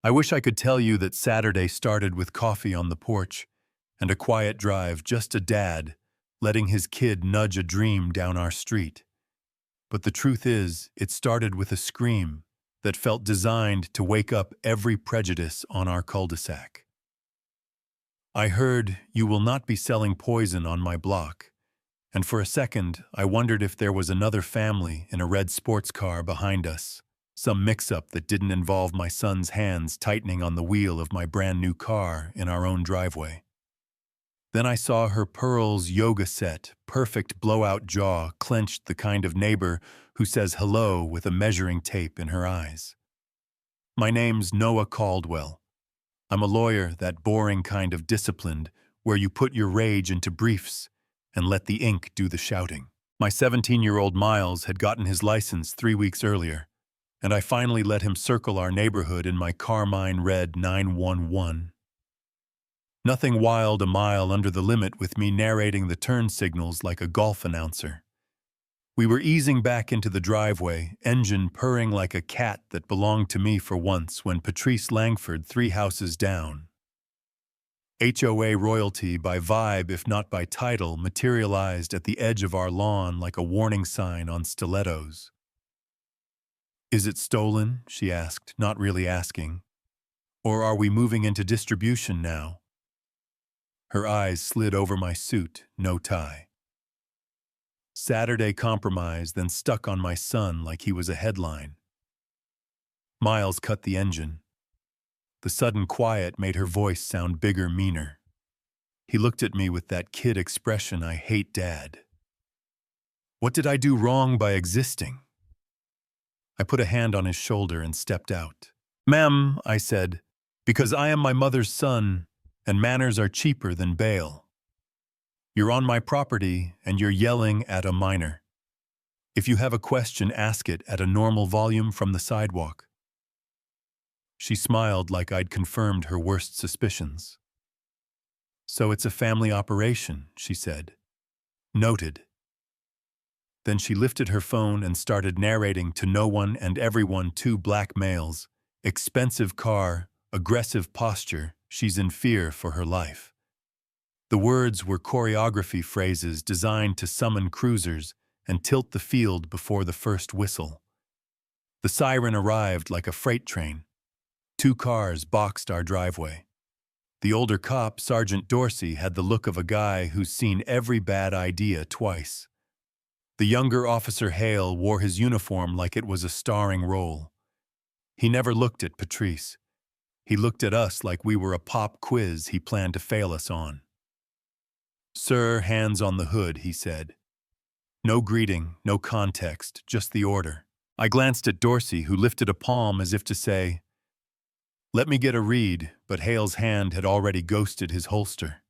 I wish I could tell you that Saturday started with coffee on the porch and a quiet drive, just a dad letting his kid nudge a dream down our street. But the truth is, it started with a scream that felt designed to wake up every prejudice on our cul-de-sac. I heard, "You will not be selling poison on my block," and for a second I wondered if there was another family in a red sports car behind us. Some mix-up that didn't involve my son's hands tightening on the wheel of my brand new car in our own driveway. Then I saw her pearls yoga set, perfect blowout jaw, clenched, the kind of neighbor who says hello with a measuring tape in her eyes. My name's Noah Caldwell. I'm a lawyer, that boring kind of disciplined, where you put your rage into briefs and let the ink do the shouting. My 17-year-old Miles had gotten his license 3 weeks earlier, and I finally let him circle our neighborhood in my carmine red 911. Nothing wild, a mile under the limit, with me narrating the turn signals like a golf announcer. We were easing back into the driveway, engine purring like a cat that belonged to me for once, when Patrice Langford, 3 houses down, HOA royalty by vibe if not by title, materialized at the edge of our lawn like a warning sign on stilettos. "Is it stolen?" she asked, not really asking. "Or are we moving into distribution now?" Her eyes slid over my suit, no tie. Saturday compromise, then stuck on my son like he was a headline. Miles cut the engine. The sudden quiet made her voice sound bigger, meaner. He looked at me with that kid expression I hate, Dad. What did I do wrong by existing? I put a hand on his shoulder and stepped out. "Ma'am," I said, "because I am my mother's son, and manners are cheaper than bail. You're on my property, and you're yelling at a minor. If you have a question, ask it at a normal volume from the sidewalk." She smiled like I'd confirmed her worst suspicions. "So it's a family operation," she said. "Noted." Then she lifted her phone and started narrating to no one and everyone, 2 black males, expensive car, aggressive posture, she's in fear for her life. The words were choreography phrases designed to summon cruisers and tilt the field before the first whistle. The siren arrived like a freight train. 2 cars boxed our driveway. The older cop, Sergeant Dorsey, had the look of a guy who's seen every bad idea twice. The younger Officer Hale wore his uniform like it was a starring role. He never looked at Patrice. He looked at us like we were a pop quiz he planned to fail us on. "Sir, hands on the hood," he said. No greeting, no context, just the order. I glanced at Dorsey, who lifted a palm as if to say, "Let me get a read," but Hale's hand had already ghosted his holster.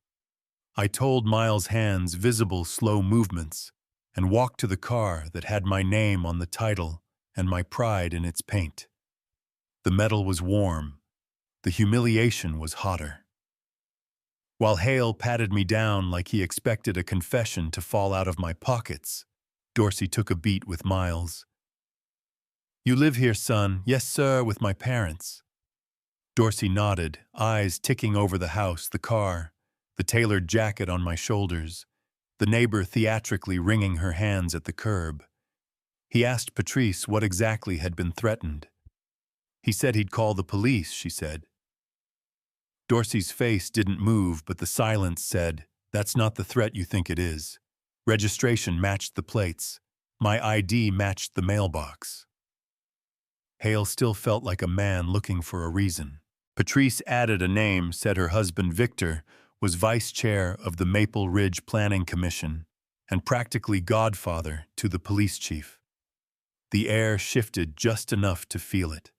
I told Miles' hands visible slow movements and walked to the car that had my name on the title and my pride in its paint. The metal was warm. The humiliation was hotter. While Hale patted me down like he expected a confession to fall out of my pockets, Dorsey took a beat with Miles. "You live here, son?" "Yes, sir, with my parents." Dorsey nodded, eyes ticking over the house, the car, the tailored jacket on my shoulders, the neighbor theatrically wringing her hands at the curb. He asked Patrice what exactly had been threatened. "He said he'd call the police," she said. Dorsey's face didn't move, but the silence said, "That's not the threat you think it is. Registration matched the plates. My ID matched the mailbox." Hale still felt like a man looking for a reason. Patrice added a name, said her husband Victor was vice chair of the Maple Ridge Planning Commission and practically godfather to the police chief. The air shifted just enough to feel it.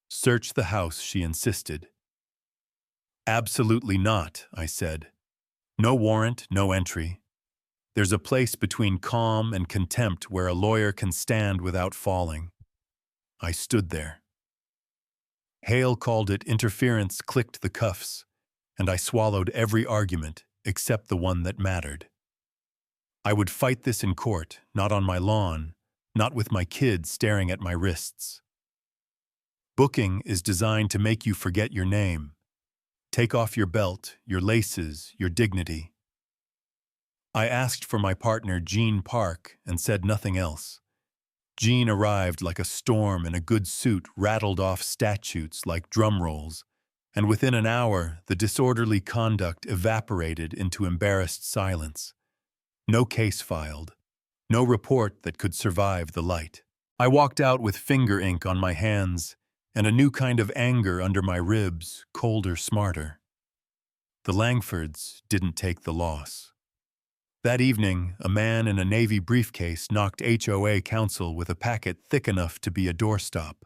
"Search the house," she insisted. "Absolutely not," I said. "No warrant, no entry. There's a place between calm and contempt where a lawyer can stand without falling." I stood there. Hale called it interference, clicked the cuffs, and I swallowed every argument except the one that mattered. I would fight this in court, not on my lawn, not with my kids staring at my wrists. Booking is designed to make you forget your name. Take off your belt, your laces, your dignity. I asked for my partner, Jean Park, and said nothing else. Jean arrived like a storm in a good suit, rattled off statutes like drum rolls, and within an hour the disorderly conduct evaporated into embarrassed silence. No case filed. No report that could survive the light. I walked out with finger ink on my hands and a new kind of anger under my ribs, colder, smarter. The Langfords didn't take the loss. That evening, a man in a navy briefcase knocked HOA counsel with a packet thick enough to be a doorstop.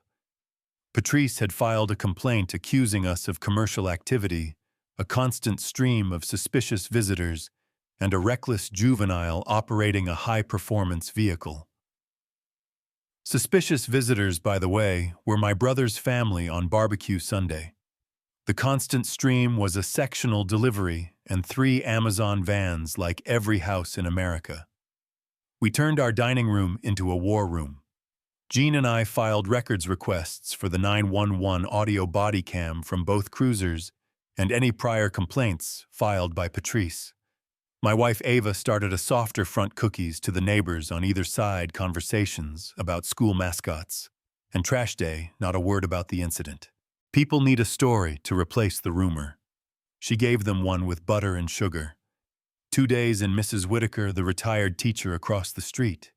Patrice had filed a complaint accusing us of commercial activity, a constant stream of suspicious visitors, and a reckless juvenile operating a high-performance vehicle. Suspicious visitors, by the way, were my brother's family on barbecue Sunday. The constant stream was a sectional delivery and 3 Amazon vans like every house in America. We turned our dining room into a war room. Jean and I filed records requests for the 911 audio body cam from both cruisers and any prior complaints filed by Patrice. My wife Ava started a softer front cookies to the neighbors on either side conversations about school mascots. And trash day, not a word about the incident. People need a story to replace the rumor. She gave them one with butter and sugar. 2 days in Mrs. Whitaker, the retired teacher across the street.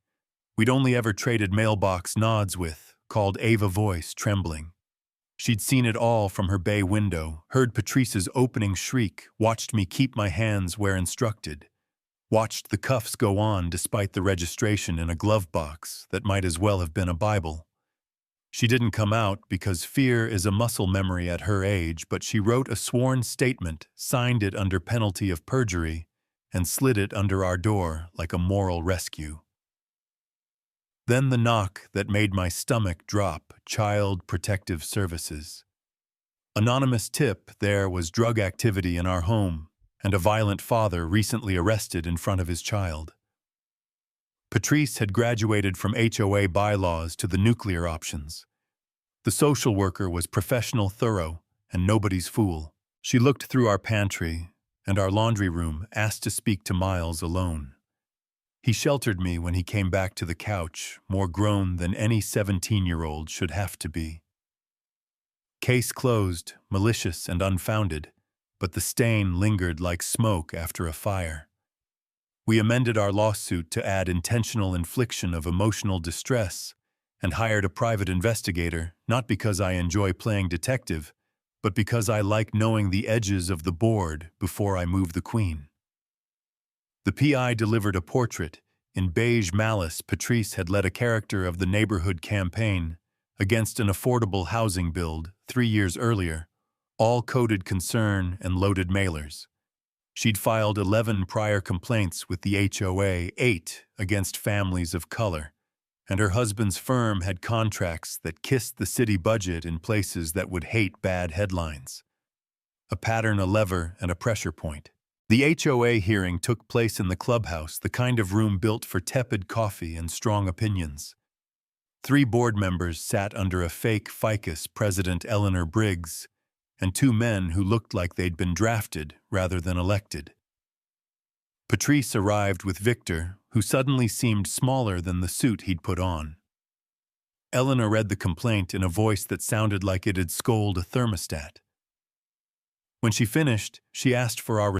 We'd only ever traded mailbox nods with, called Ava voice trembling. She'd seen it all from her bay window, heard Patrice's opening shriek, watched me keep my hands where instructed, watched the cuffs go on despite the registration in a glove box that might as well have been a Bible. She didn't come out because fear is a muscle memory at her age, but she wrote a sworn statement, signed it under penalty of perjury, and slid it under our door like a moral rescue. Then the knock that made my stomach drop, Child Protective Services. Anonymous tip, there was drug activity in our home, and a violent father recently arrested in front of his child. Patrice had graduated from HOA bylaws to the nuclear options. The social worker was professional, thorough, and nobody's fool. She looked through our pantry and our laundry room, asked to speak to Miles alone. He sheltered me when he came back to the couch, more grown than any 17-year-old should have to be. Case closed, malicious and unfounded, but the stain lingered like smoke after a fire. We amended our lawsuit to add intentional infliction of emotional distress and hired a private investigator, not because I enjoy playing detective, but because I like knowing the edges of the board before I move the queen. The PI delivered a portrait. In beige malice, Patrice had led a character of the neighborhood campaign against an affordable housing build 3 years earlier, all coded concern and loaded mailers. She'd filed 11 prior complaints with the HOA, 8 against families of color, and her husband's firm had contracts that kissed the city budget in places that would hate bad headlines. A pattern, a lever, and a pressure point. The HOA hearing took place in the clubhouse, the kind of room built for tepid coffee and strong opinions. 3 board members sat under a fake ficus, President Eleanor Briggs, and 2 men who looked like they'd been drafted rather than elected. Patrice arrived with Victor, who suddenly seemed smaller than the suit he'd put on. Eleanor read the complaint in a voice that sounded like it'd scold a thermostat. When she finished, she asked for our